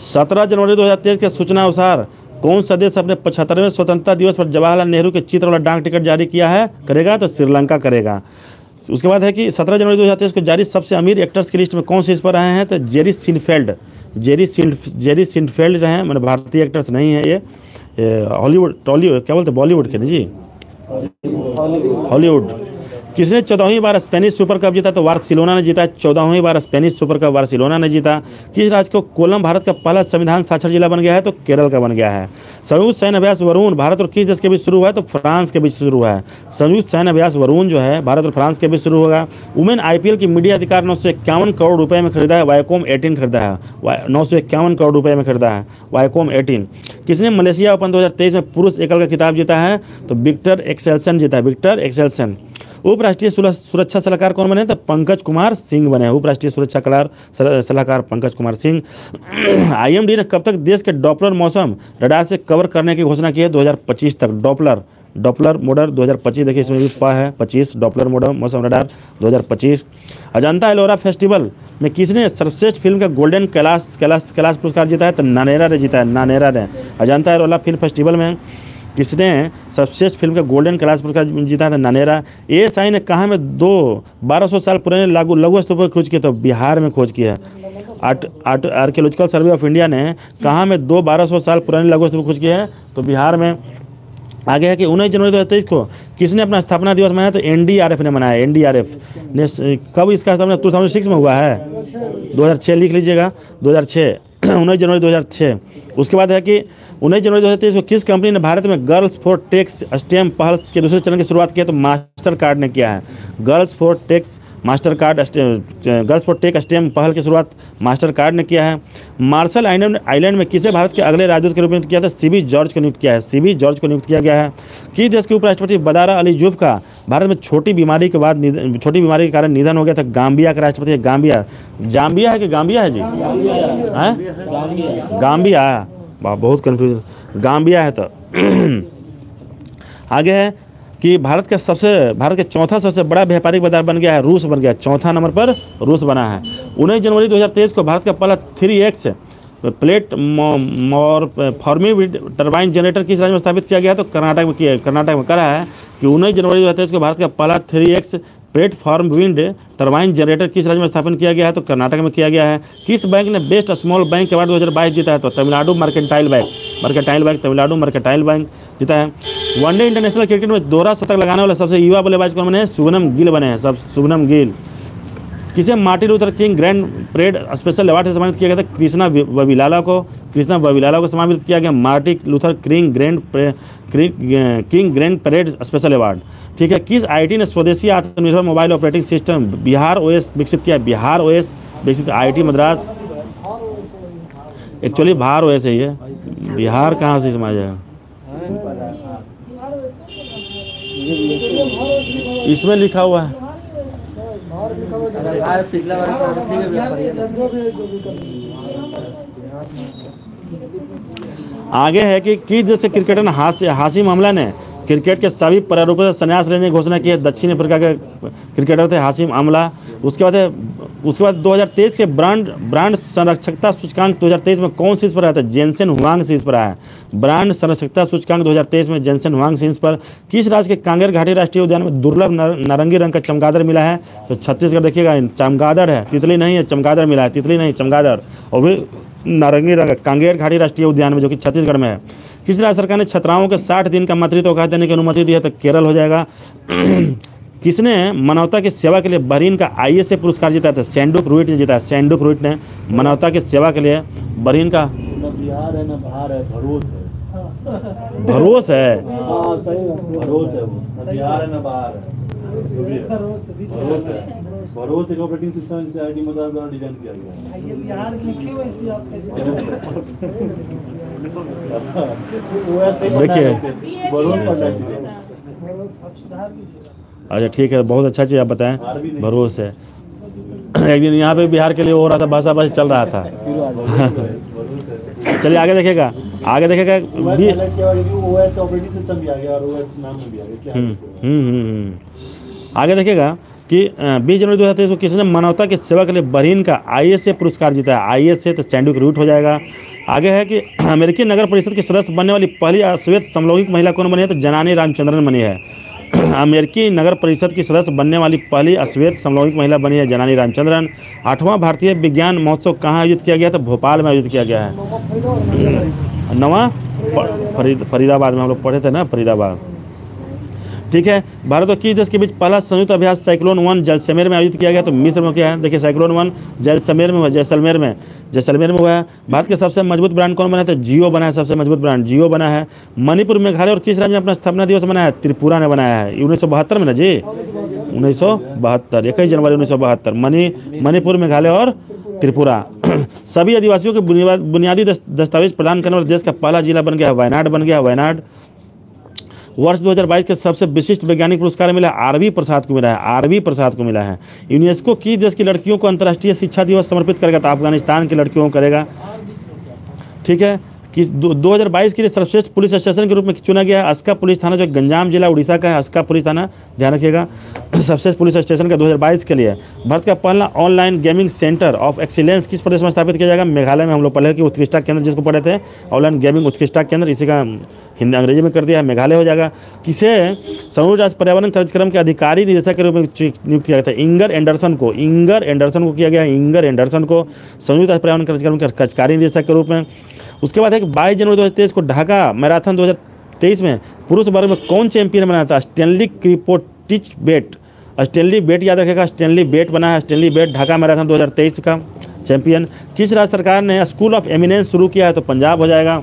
17 जनवरी 2023 के सूचना अनुसार कौन सा देश अपने 75वें स्वतंत्रता दिवस पर जवाहरलाल नेहरू के चित्र वाला डाक टिकट जारी करेगा? तो श्रीलंका करेगा। उसके बाद है कि 17 जनवरी 2023 को जारी सबसे अमीर एक्टर्स की लिस्ट में कौन से इस पर आए हैं? तो जेरी सिनफेल्ड रहे हैं। मैंने भारतीय एक्टर्स नहीं है ये, हॉलीवुड क्या बोलते हैं, बॉलीवुड के नहीं जी, हॉलीवुड। किसने 14वीं बार स्पेनिश सुपर कप जीता? तो बार्सिलोना ने जीता है। 14वीं बार स्पेनिश सुपर कप बार्सिलोना ने जीता। किस राज्य को कोलम भारत का पहला संविधान साक्षर जिला बन गया है? तो केरल का बन गया है। संयुक्त सैन्य अभ्यास वरुण भारत और किस देश के बीच शुरू हुआ है? तो फ्रांस के बीच शुरू हुआ है। संयुक्त सैन्य अभ्यास वरुण जो है भारत और फ्रांस के बीच शुरू होगा। वुमेन IPL की मीडिया अधिकार 951 करोड़ रुपये में खरीदा है। वायकॉम 18 खरीदा है। 951 करोड़ रुपये में खरीदा है वायकॉम 18। किसने मलेशिया ओपन 2023 में पुरुष एकल का खिताब जीता है? तो विक्टर एक्सेल्सन जीता है। Viktor Axelsen. उपराष्ट्रीय सुरक्षा सलाहकार कौन बने? तो पंकज कुमार सिंह बने। उपराष्ट्रीय सुरक्षा सलाहकार पंकज कुमार सिंह। IMD ने कब तक देश के डॉपलर मौसम रडार से कवर करने की घोषणा की है? 2025 तक। डॉपलर मोडर 2025, देखिए इसमें भी है 25। डॉपलर मोडर मौसम रडार 2025। अजंता एलोरा फेस्टिवल में किसने सर्वश्रेष्ठ फिल्म का गोल्डन कैलाश पुरस्कार जीता है? तो नानेरा ने जीता है। नानेरा ने। अजंता एलोरा फिल्म फेस्टिवल में किसने सर्वश्रेष्ठ फिल्म का गोल्डन कैलाश पुरस्कार जीता था? नानेरा। ASI ने कहाँ में 1200 साल पुराने लघु स्तूपों की खोज की? तो बिहार में खोज की है। आर्कियोलॉजिकल सर्वे ऑफ इंडिया ने कहाँ में 1200 साल पुरानी लघु स्तूप खोज किया है, तो बिहार में। आगे है कि 19 जनवरी 2023 को किसने अपना स्थापना दिवस मनाया, तो एनडीआरएफ ने मनाया। एनडीआरएफ ने कब इसका स्थापना 2006 में हुआ है, 2006 लिख लीजिएगा, 2006 19 जनवरी 2006। उसके बाद है कि 19 जनवरी 2023 को किस कंपनी ने भारत में गर्ल्स फॉर टेक्स स्टेम पहल के दूसरे चरण की शुरुआत की है, तो मास्टर कार्ड ने किया है। Girls for techs Mastercard girls for tech STEM पहल की शुरुआत मास्टर कार्ड ने किया है। मार्शल आइलैंड में किसे भारत के अगले राजदूत के रूप में नियुक्त किया था, सीबी जॉर्ज को नियुक्त किया है। सीबी जॉर्ज को नियुक्त किया गया है। किस देश के उपराष्ट्रपति बदारा अली जूफ का भारत में छोटी बीमारी के कारण निधन हो गया था, गाम्बिया का राष्ट्रपति है। जाम्बिया है कि गाम्बिया है जी, गाम्बिया, बहुत कन्फ्यूजन, गाम्बिया है। तो आगे है कि भारत के चौथा सबसे बड़ा व्यापारिक बाजार बन गया है, रूस बन गया, चौथा नंबर पर रूस बना है। 19 जनवरी 2023 को भारत का पहला 3X प्लेट फॉर्मी टरबाइन जनरेटर किस राज्य में स्थापित किया गया है, तो कर्नाटक में करा है कि 19 जनवरी 2023 को भारत का पहला 3X platform wind turbine generator किस राज्य में स्थापन किया गया है, तो कर्नाटक में किया गया है। किस बैंक ने बेस्ट स्मॉल बैंक अवार्ड 2022 जीता है, तो Tamil Nadu mercantile bank Tamil Nadu mercantile bank जीता है। वनडे इंटरनेशनल क्रिकेट में दोहरा शतक लगाने वाला सबसे युवा बल्लेबाज कौन बने हैं, शुभमन गिल बने हैं, शुभमन गिल। किसे Martin Luther king grand parade special award से सम्मानित किया गया था, कृष्णा वविलाला को सम्मानित किया गया Martin Luther king grand parade special award. ठीक है। किस आईटी ने स्वदेशी आत्मनिर्भर mobile operating system Bihar OS विकसित किया, बिहार ओएस विकसित IT Madras, actually Bihar OS है ये, बिहार कहाँ से समझ जाएगा, इसमें लिखा हुआ है। आगे है कि किस जैसे क्रिकेटर हाशिम अमला ने क्रिकेट के सभी प्रारूपों से संन्यास लेने की घोषणा की है, दक्षिण अफ्रीका के क्रिकेटर थे हाशिम अमला। उसके बाद 2023 के ब्रांड संरक्षकता सूचकांक 2023 में कौन शीर्ष पर आया था, जेनसेन हुआंग शीर्ष पर आया। ब्रांड संरक्षकता सूचकांक 2023 में जेनसेन हुआंग शीर्ष पर। किस राज्य के कांगेर घाटी राष्ट्रीय उद्यान में दुर्लभ नारंगी रंग का चमगादड़ मिला है, तो छत्तीसगढ़। देखिएगा चमगादड़ है, तितली नहीं है, चमगादड़ मिला है, तितली नहीं चमगादड़, और भी नारंगी रंग कांगेर घाटी राष्ट्रीय उद्यान में जो कि छत्तीसगढ़ में है। किस राज्य सरकार ने छात्राओं के 60 दिन का मातृत्व अवकाश देने की अनुमति दी है, तो केरल हो जाएगा। किसने मानवता की सेवा के लिए बहरीन का ISA पुरस्कार जीता था, सैंडुक रूइट ने जीता है। सैंडुक रूइट ने मानवता की सेवा के लिए बहरीन का, बिहार है ना बाहर है, भरोस है, भरोस है, भरोस है, बिहार है ना बाहर है, भरोस एक ऑपरेटिंग सिस्टम जिसे आईटी मद्रास द्वारा डिजाइन किया गया है। ये बिहार में लिखे हुए हैं, आप कैसे देखिए भरोस पढ़ना चाहिए। आप सुधार कीजिए। अच्छा ठीक है, बहुत अच्छा चीज़ आप बताएं, भरोस है। एक दिन यहाँ पे बिहार के लिए हो रहा था, भाषा चल रहा था। चलिए आगे देखिएगा, ओएस ऑपरेटिंग सिस्टम भी आ गया और ओएस नाम में भी आ गया, इसलिए आगे देखिएगा कि 20 जनवरी 2023 को किसने मानवता की सेवा के लिए बहरीन का ISA पुरस्कार जीता है। ISA तो सैंडुक रूट हो जाएगा। आगे है कि अमेरिकी नगर परिषद की सदस्य बनने वाली पहली श्वेत समलैंगिक महिला कौन बनी है, तो जनानी रामचंद्रन बनी है। अमेरिकी नगर परिषद की सदस्य बनने वाली पहली श्वेत समलैंगिक महिला बनी है जनानी रामचंद्रन। 8वां भारतीय विज्ञान महोत्सव कहाँ आयोजित किया गया, तो भोपाल में आयोजित किया गया है। 9वां फरीदाबाद में हम लोग पढ़े थे ना, फरीदाबाद। ठीक है। भारत और किस देश के बीच पहला संयुक्त अभ्यास साइक्लोन 1 जैसलमेर में आयोजित किया गया, तो मिस्र में क्या है, देखिए साइक्लोन 1 जैसलमेर में हुआ, जैसलमेर में हुआ है। भारत के सबसे मजबूत ब्रांड कौन बना है, तो जियो बना है, सबसे मजबूत ब्रांड जियो बना है। मणिपुर मेघालय और किस राज्य ने अपना स्थापना दिवस मनाया है, त्रिपुरा ने बनाया है। 1972 में ना जी, 1972, 21 जनवरी 1972 मणिपुर मेघालय और त्रिपुरा। सभी आदिवासियों के बुनियादी दस्तावेज प्रदान करने वाले देश का पहला जिला बन गया, वायनाड बन गया, वायनाड। वर्ष 2022 के सबसे विशिष्ट वैज्ञानिक पुरस्कार मिला RV प्रसाद को मिला है। यूनेस्को किस देश की लड़कियों को अंतर्राष्ट्रीय शिक्षा दिवस समर्पित करेगा, तो अफगानिस्तान की लड़कियों को करेगा। ठीक है। कि 2022 के लिए सर्वश्रेष्ठ पुलिस स्टेशन के रूप में चुना गया है अस्का पुलिस थाना, जो गंजाम जिला उड़ीसा का है, अस्का पुलिस थाना, ध्यान रखिएगा। सर्वश्रेष्ठ पुलिस स्टेशन का 2022 के लिए। भारत का पहला online gaming centre of excellence किस प्रदेश में स्थापित किया जाएगा? मेघालय में। हम लोग पढ़े कि उत्कृष्टता केंद्र जिसको पढ़े थे, ऑनलाइन गेमिंग उत्कृष्टता केंद्र, इसी का हिंदी अंग्रेजी में कर दिया है, मेघालय हो जाएगा। किसे संयुक्त राष्ट्र पर्यावरण कार्यक्रम के अधिकारी निदेशक के रूप में नियुक्त किया गया था? इंगर एंडरसन को किया गया है, इंगर एंडरसन को संयुक्त राष्ट्र पर्यावरण कार्यक्रम के कार्यकारी निदेशक के रूप में। उसके बाद है कि 22 जनवरी 2023 को ढाका मैराथन 2023 में पुरुष वर्ग में कौन चैंपियन बना था? स्टैनली क्रिपोटिच बेट, स्टैनली बेट याद रखेगा, स्टैनली बेट बना है, स्टैनली बेट ढाका मैराथन 2023 का चैंपियन। किस राज्य सरकार ने स्कूल ऑफ एमिनेंस शुरू किया है? तो पंजाब हो जाएगा।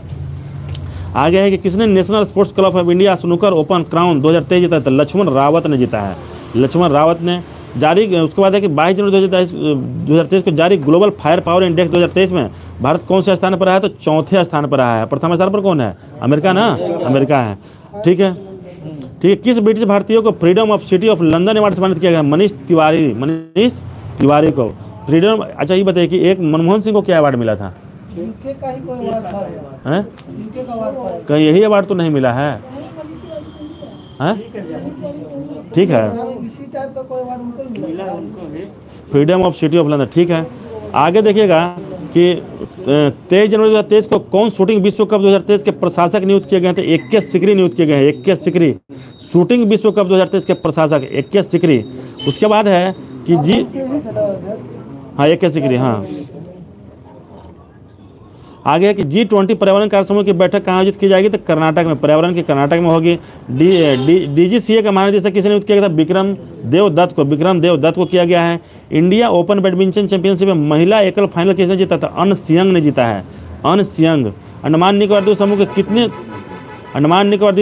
आगे है कि किसने national sports club of India snooker open crown 2023 जीता? तो लक्ष्मण रावत ने जीता है, लक्ष्मण रावत ने। जारी उसके बाद है कि 22 जनवरी 2023 को जारी ग्लोबल फायर पावर इंडेक्स 2023 में भारत कौन से स्थान पर रहा है? तो चौथे स्थान पर रहा है। प्रथम स्थान पर कौन है? अमेरिका ना, अमेरिका है। ठीक है, ठीक है। किस ब्रिटिश भारतीय को freedom of city of London award सम्मानित किया गया? मनीष तिवारी को फ्रीडम। अच्छा ये बताइए कि एक मनमोहन सिंह को क्या अवार्ड मिला था? यूके का ही कोई अवार्ड था, हैं? यूके का अवार्ड था। कहीं यही अवार्ड तो नहीं मिला है, हैं? ठीक है, इसी टाइप का कोई अवार्ड उनको ही मिला है। Freedom of city of London. ठीक है, आगे देखिएगा कि 23 जनवरी 2023 को कौन शूटिंग विश्व कप 2023 के प्रशासक नियुक्त किए गए थे? 21 सिकरी नियुक्त किए गए हैं, 21 सिकरी शूटिंग विश्व कप 2023 के प्रशासक 21 सिकरी। उसके बाद है कि जी हाँ 21 सिकरी, हाँ। आगे है कि G20 पर्यावरण कार्य समूह की बैठक कहाँ आयोजित की जाएगी? तो कर्नाटक में, पर्यावरण की कर्नाटक में होगी। DGCA का महानिदेशक किसने नियुक्त किया गया था? विक्रम देव दत्त को किया गया है। इंडिया ओपन बैडमिंटन चैंपियनशिप में महिला एकल फाइनल किसने जीता था? अन सियंग ने जीता है, अन सियंग। अंडमान निकोबार द्वीप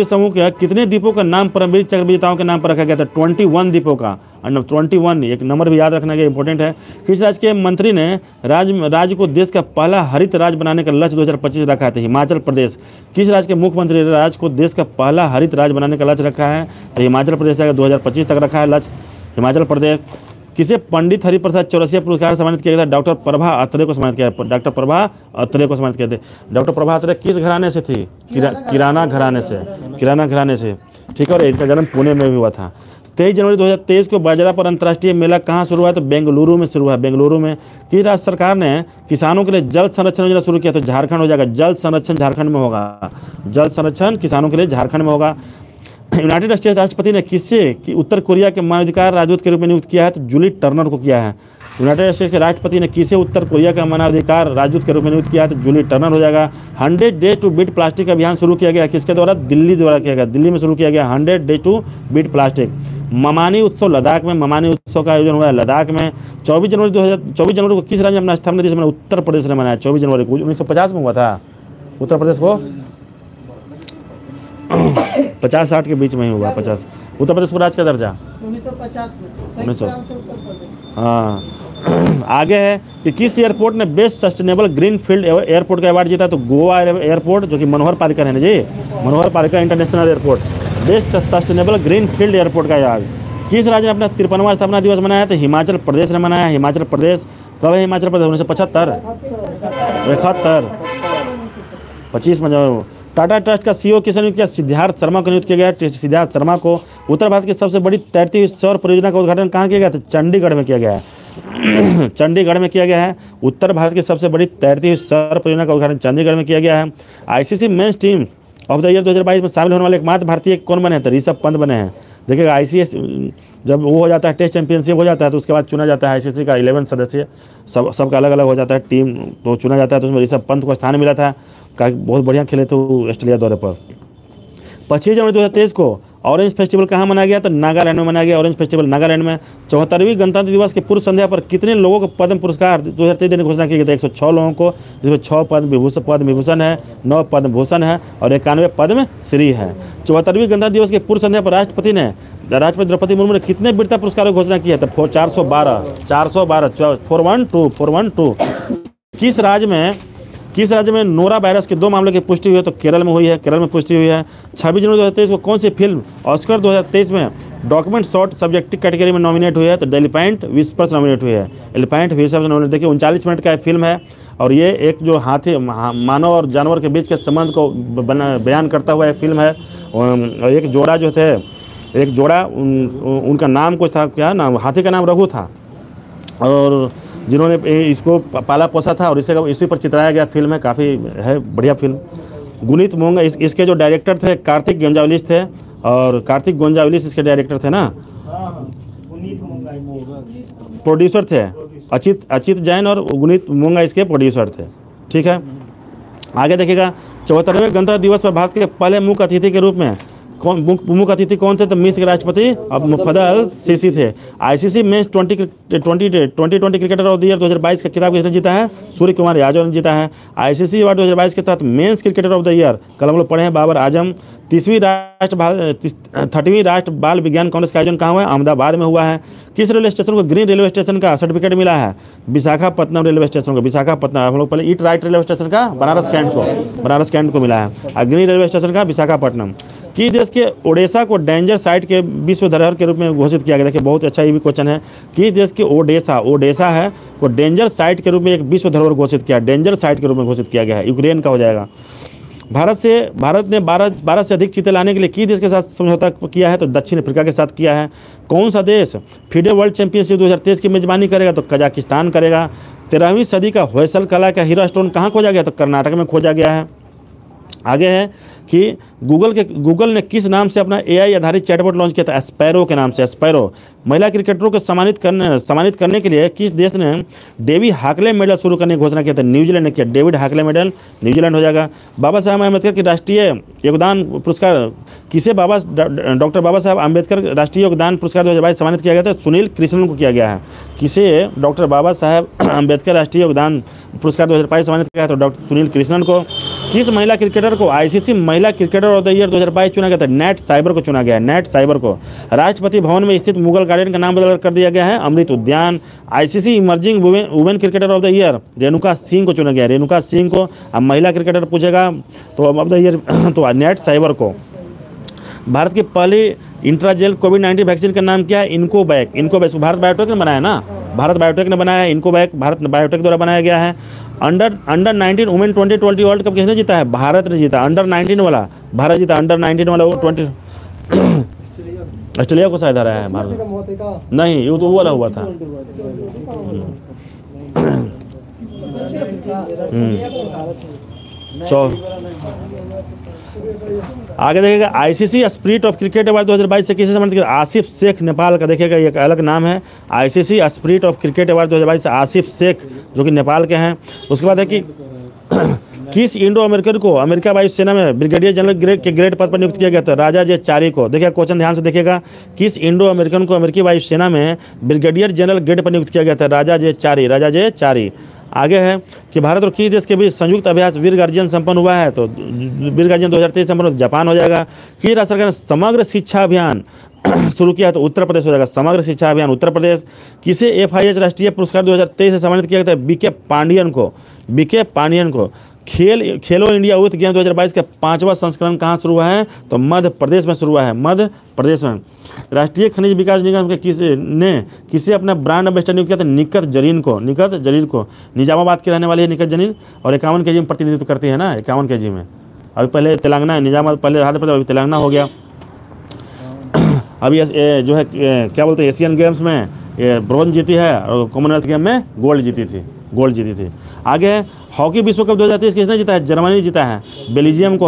समूह के कितने द्वीपों का नाम परमवीर चक्र विजेताओं के नाम पर रखा गया था? 21 द्वीपों का, 21। एक नंबर भी याद रखना ये इंपॉर्टेंट है। किस राज्य के मंत्री ने राज्य को देश का पहला हरित राज्य बनाने का लक्ष्य 2025 रखा है? हिमाचल प्रदेश। किस राज्य के मुख्यमंत्री ने राज्य को देश का पहला हरित राज्य बनाने का लक्ष्य रखा है? तो हिमाचल प्रदेश का 2025 तक रखा है लक्ष्य, हिमाचल प्रदेश। किसे पंडित हरिप्रसाद चौरसिया पुरस्कार से सम्मानित किया गया था? डॉक्टर प्रभा अत्रे को सम्मानित किया, डॉक्टर प्रभा अत्रे को सम्मानित किए थे। डॉक्टर प्रभा अत्रे किस घराने से थी? किराना घराने से। ठीक है, और इनका जन्म पुणे में भी हुआ था। 23 जनवरी 2023 को बाजरा पर अंतर्राष्ट्रीय मेला कहाँ शुरू हुआ? तो बेंगलुरु में शुरू हुआ, बेंगलुरु में। किस राज्य सरकार ने किसानों के लिए जल संरक्षण योजना शुरू किया? तो झारखंड हो जाएगा, जल संरक्षण झारखंड में होगा, जल संरक्षण किसानों के लिए झारखंड में होगा। यूनाइटेड स्टेट्स राष्ट्रपति ने किससे कि उत्तर कोरिया के मानवाधिकार राजदूत के रूप में नियुक्त किया है? तो जूली टर्नर को किया है। यूनाइटेड स्टेट्स के राष्ट्रपति ने किसे उत्तर कोरिया का मानवाधिकार राजदूत के रूप में नियुक्त किया है? तो जूली टर्नर हो जाएगा। 100 डेज टू बीट प्लास्टिक अभियान शुरू किया गया किसके द्वारा? दिल्ली द्वारा किया गया, दिल्ली में शुरू किया गया 100 डेज टू बीट प्लास्टिक। ममानी उत्सव लद्दाख में, ममानी उत्सव का आयोजन हुआ है लद्दाख में। 24 जनवरी को किस राज्य में अपना स्थापना दिवस मनाया? उत्तर प्रदेश ने मनाया 24 जनवरी को। 1950 में हुआ था उत्तर प्रदेश को, 50-60 के बीच में ही हुआ, 50। उत्तर प्रदेश को राज्य का दर्जा 1950 में, 1900। उत्तर प्रदेश। हाँ। आगे है कि किस एयरपोर्ट ने best sustainable green field airport का अवार्ड जीता? तो गोवा एयरपोर्ट, जो कि मनोहर पारिकर है ना जी, Manohar Parrikar international airport, best sustainable green field airport का अवार्ड। किस राज्य ने अपना 53वां स्थापना दिवस मनाया? तो हिमाचल प्रदेश ने मनाया, हिमाचल प्रदेश। कब है हिमाचल प्रदेश? 1975, 71, 25 में। जो टाटा ट्रस्ट का CEO किसने नियुक्त किया? सिद्धार्थ शर्मा को नियुक्त किया गया, सिद्धार्थ शर्मा को। उत्तर भारत की सबसे बड़ी तैरती हुई सौर परियोजना का उद्घाटन कहाँ किया गया? तो चंडीगढ़ में किया गया है, चंडीगढ़ में किया गया है। उत्तर भारत की सबसे बड़ी तैरती हुई सौर परियोजना का उद्घाटन चंडीगढ़ में किया गया है। ICC men's team of the year 2022 में शामिल होने वाले एकमात्र भारतीय कौन बने हैं? तो ऋषभ पंत बने हैं। देखिएगा ICC जब वो हो जाता है, टेस्ट चैंपियनशिप हो जाता है, तो उसके बाद चुना जाता है ICC का 11 सदस्य, सबका अलग अलग हो जाता है टीम, तो चुना जाता है। तो उसमें ऋषभ पंत को स्थान मिला था, बहुत बढ़िया खेले थे ऑस्ट्रेलिया दौरे पर। 25 जनवरी 2023 को ऑरेंज फेस्टिवल कहाँ मनाया गया? तो नागालैंड में मनाया गया, ऑरेंज फेस्टिवल नागालैंड में। 74वीं गणतंत्र दिवस के पूर्व संध्या पर कितने लोगों को पद्म पुरस्कार 2023 देने की घोषणा की गई? 106 लोगों को, जिसमें 6 पद्म विभूषण है, 9 पद्म भूषण है और 91 पद्म श्री है। 74वीं गणतंत्र दिवस के पूर्व संध्या पर राष्ट्रपति द्रौपदी मुर्मू ने कितने वीरता पुरस्कारों की घोषणा की है? तो 412, 412। किस राज्य में नोरा वायरस के 2 मामलों की पुष्टि हुई है? तो केरल में हुई है, केरल में पुष्टि हुई है। 26 जनवरी 2023 को कौन सी फिल्म ऑस्कर 2023 में डॉक्यूमेंट शॉर्ट सब्जेक्टिव कैटेगरी में नॉमिनेट हुई है? तो एलिफेंट विस्पर्स नॉमिनेट हुई है, एलिफेंट विस्पर्स नॉमिनेट। देखिए 39 मिनट का फिल्म है और ये एक जो मानव और जानवर के बीच के संबंध को बयान करता हुआ एक फिल्म है। और एक जोड़ा जो थे, एक जोड़ा उनका नाम कुछ था, क्या नाम, हाथी का नाम रघु था, और जिन्होंने इसको पाला पोसा था और इसी पर चित्राया गया फिल्म है, काफ़ी है बढ़िया फिल्म। गुनीत मोंगा इसके जो डायरेक्टर थे कार्तिक गोंजावलिस थे, और कार्तिक गोंजावलिस इसके डायरेक्टर थे ना, प्रोड्यूसर थे। अचित जैन और गुनीत मोंगा इसके प्रोड्यूसर थे। ठीक है, आगे देखिएगा 74वें गणतंत्र दिवस पर भारत के पहले मुख्य अतिथि के रूप में मुख्य अतिथि कौन थे? तो मिस्र के राष्ट्रपति अब मुफद्दल सीसी थे। ICC men's 2020 cricketer of the year 2022 का खिताब किसने जीता है? सूर्य कुमार यादव ने जीता है। आईसीसी अवार्ड 2022 के तहत men's cricketer of the year कल हम लोग पढ़े हैं बाबर आजम। 30वीं राष्ट्र बाल विज्ञान कांग्रेस का आयोजन कहाँ हुआ है? अहमदाबाद में हुआ है। किस रेलवे स्टेशन को ग्रीन रेलवे स्टेशन का सर्टिफिकेट मिला है? विशाखापट्टनम रेलवे स्टेशन को। विशाखापट्टनम हम लोग पहले ईट राइट रेलवे स्टेशन का बनारस कैंट को मिला है, और ग्रीन रेलवे स्टेशन का विशाखापट्टनम। किस देश के ओडिशा को डेंजर साइट के विश्व धरोहर के रूप में घोषित किया गया? देखिए बहुत अच्छा ये भी क्वेश्चन है। किस देश के ओडिशा है को डेंजर साइट के रूप में एक विश्व धरोहर घोषित किया, डेंजर साइट के रूप में घोषित किया गया है? यूक्रेन का हो जाएगा। भारत ने 12 से अधिक चीते लाने के लिए किस देश के साथ समझौता किया है? तो दक्षिण अफ्रीका के साथ किया है। कौन सा देश फीडे वर्ल्ड चैंपियनशिप 2023 की मेजबानी करेगा? तो कजाकिस्तान करेगा। 13वीं सदी का होयसल कला का हीरा स्टोन कहाँ खोजा गया? तो कर्नाटक में खोजा गया है। आगे है कि गूगल ने किस नाम से अपना एआई आधारित चैटबॉट लॉन्च किया था? स्पैरो के नाम से, स्पैरो। महिला क्रिकेटरों को सम्मानित करने के लिए किस देश ने डेविड हाकले मेडल शुरू करने की घोषणा किया था? न्यूजीलैंड ने किया। डेविड हाकले मेडल न्यूजीलैंड हो जाएगा। बाबा साहब अम्बेडकर की राष्ट्रीय योगदान पुरस्कार किसे डॉक्टर बाबा साहब अम्बेडकर राष्ट्रीय योगदान पुरस्कार 2022 सम्मानित किया गया था? सुनील कृष्णन को किया गया है। किसे डॉक्टर बाबा साहब अम्बेडकर राष्ट्रीय योगदान पुरस्कार 2022 सम्मानित किया है? तो डॉक्टर सुनील कृष्णन को। किस महिला क्रिकेटर को आईसीसी महिला क्रिकेटर ऑफ द ईयर 2022 चुना गया था? नेट साइबर को चुना गया है, नेट साइबर को। राष्ट्रपति भवन में स्थित मुगल गार्डन का नाम बदल कर दिया गया है अमृत उद्यान। ICC emerging women cricketer of the year Renuka Singh को चुना गया, रेणुका सिंह को। अब महिला क्रिकेटर पूछेगा तो ऑफ द ईयर तो नेट साइबर को। भारत की पहली इंट्राजेल कोविड-19 वैक्सीन का नाम क्या है? इनकोवैक। भारत बायोटेक ने बनाया ना, भारत बायोटेक ने बनाया है इनकोवैक, भारत बायोटेक द्वारा बनाया गया है। अंडर 19 वुमेन 2020 वर्ल्ड कप किसने जीता है? भारत ने जीता। अंडर 19 वाला भारत जीता, अंडर 19 वाला वो 20 ऑस्ट्रेलिया को शायद हराया है भारत। नहीं, ये तो वो वाला हुआ था। आगे देखिएगा ICC spirit of cricket award 2022 से किसे सम्मानित किया? आसिफ शेख नेपाल का। देखिएगा एक अलग नाम है ICC spirit of cricket award 2022 से आसिफ शेख जो कि नेपाल के हैं। उसके बाद है कि किस इंडो अमेरिकन को अमेरिका वायुसेना में ब्रिगेडियर जनरल के ग्रेड पद पर नियुक्त किया गया था? राजा जे चारी को। देखिए क्वेश्चन ध्यान से देखिएगा, किस इंडो अमेरिकन को अमेरिकी वायुसेना में ब्रिगेडियर जनरल ग्रेड पर नियुक्त किया गया था? राजा जे चारी। आगे है कि भारत और किस देश के बीच संयुक्त अभ्यास वीर गार्जियन संपन्न हुआ है? तो वीर गार्जियन 2023 संपन्न जापान हो जाएगा। किस राज्य सरकार ने समग्र शिक्षा अभियान शुरू किया? तो उत्तर प्रदेश हो जाएगा, समग्र शिक्षा अभियान उत्तर प्रदेश। किसे FIH राष्ट्रीय पुरस्कार 2023 से सम्मानित किया गया था? बीके पांडियन को। खेलो इंडिया यूथ गेम 2022 का 5वां संस्करण कहाँ शुरू हुआ है? तो मध्य प्रदेश में शुरू हुआ है, मध्य प्रदेश में। राष्ट्रीय खनिज विकास निगम के किसे अपना ब्रांड एम्बेसडर नियुक्त किया था? निकत जरीन को। निजामाबाद के रहने वाले है निकत जरीन, और 51 kg में प्रतिनिधित्व करती है ना, 51 kg में। अभी पहले तेलंगाना, निजामाबाद पहले आंध्र प्रदेश, अभी तेलंगाना हो गया। अभी जो है क्या बोलते हैं, एशियन गेम्स में ब्रॉन्ज जीती है और कॉमनवेल्थ गेम में गोल्ड जीती थी। आगे है हॉकी विश्व कप 2023 किसने जीता है? जर्मनी जीता है, बेल्जियम को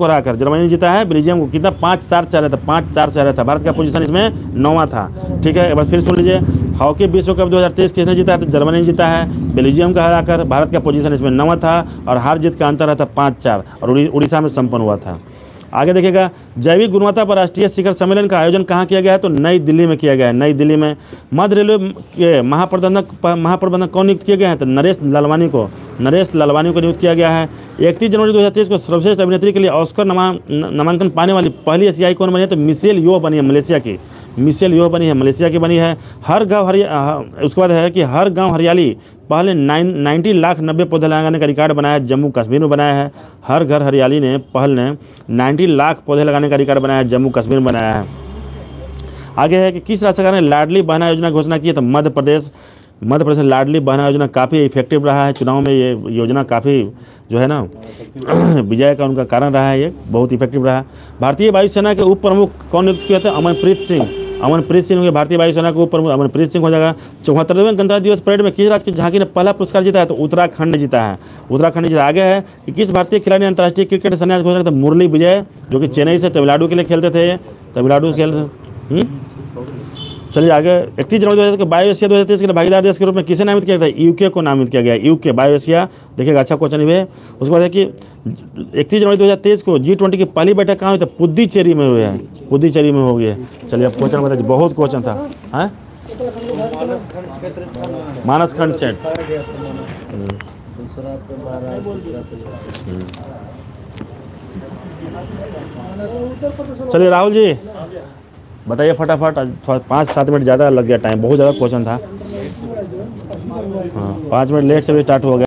हराकर जर्मनी जीता है। बेल्जियम को कितना 5-4 से हराया था। भारत का पोजीशन इसमें 9वां था। ठीक है, एक बार फिर सुन लीजिए, हॉकी विश्व कप 2023 किसने जीता है? तो जर्मनी जीता है, बेल्जियम को हराकर। भारत का पोजीशन इसमें 9वां था और हार जीत का अंतर रहता 5-4, और उड़ीसा में संपन्न हुआ था। आगे देखिएगा, जैविक गुणवत्ता पर राष्ट्रीय शिखर सम्मेलन का आयोजन कहाँ किया गया है? तो नई दिल्ली में किया गया है, नई दिल्ली में। मध्य रेलवे के महाप्रबंधक कौन नियुक्त किए गए हैं? तो नरेश लालवानी को नियुक्त किया गया है। 31 जनवरी 2023 को सर्वश्रेष्ठ अभिनेत्री के लिए ऑस्कर नामांकन पाने वाली पहली एशियाई कौन बनी है? तो मिशेल यो बनी है, मलेशिया की बनी है। उसके बाद है कि हर गाँव हरियाली पहले 90 लाख 90 पौधे लगाने का रिकॉर्ड बनाया है, जम्मू कश्मीर में बनाया है। हर घर हरियाली ने पहल ने 90 लाख पौधे लगाने का रिकॉर्ड बनाया है, जम्मू कश्मीर में बनाया है। आगे है कि किस राज्य सरकार ने लाडली बहना योजना की घोषणा की है? तो मध्य प्रदेश। मध्य प्रदेश लाडली बहन योजना काफ़ी इफेक्टिव रहा है चुनाव में। ये योजना काफ़ी जो है ना विजय का उनका कारण रहा है, ये बहुत इफेक्टिव रहा। भारतीय वायुसेना के उप प्रमुख कौन नियुक्त किए थे? अमनप्रीत सिंह। अमनप्रीत सिंह भारतीय वायुसेना के उप प्रमुख अमनप्रीत सिंह हो जाएगा। 74वें गणतंत्र दिवस परेड में किस राज्य की झांकी ने पहला पुरस्कार जीता है? तो उत्तराखंड जीता है, उत्तराखंड जीता। आगे है कि किस भारतीय खिलाड़ी ने अंतर्राष्ट्रीय क्रिकेट संन्यास घोषणा किया? मुरली विजय, जो कि चेन्नई से तमिलनाडु के लिए खेलते थे, तमिलनाडु खेलते। चलिए आगे, 31 जनवरी 2023 को बायो एशिया 2023 के लिए भागीदार देश के रूप में किसे नामित किया गया? यूके को नामित किया गया। यूके बायो एशिया, देखिएगा अच्छा क्वेश्चन है। उसके बाद है कि 31 जनवरी 2023 को G20 की पहली बैठक कहाँ हुई? तो पुद्दुचेरी में हुई है, पुद्दुचेरी में हो गई है। चलिए अब क्वेश्चन बताइए, बहुत क्वेश्चन था। हाँ, मानस खंड सेट। चलिए राहुल जी बताइए फटाफट, थोड़ा 5-7 मिनट ज़्यादा लग गया टाइम, बहुत ज़्यादा क्वेश्चन था। हाँ 5 मिनट लेट से भी स्टार्ट हो गया।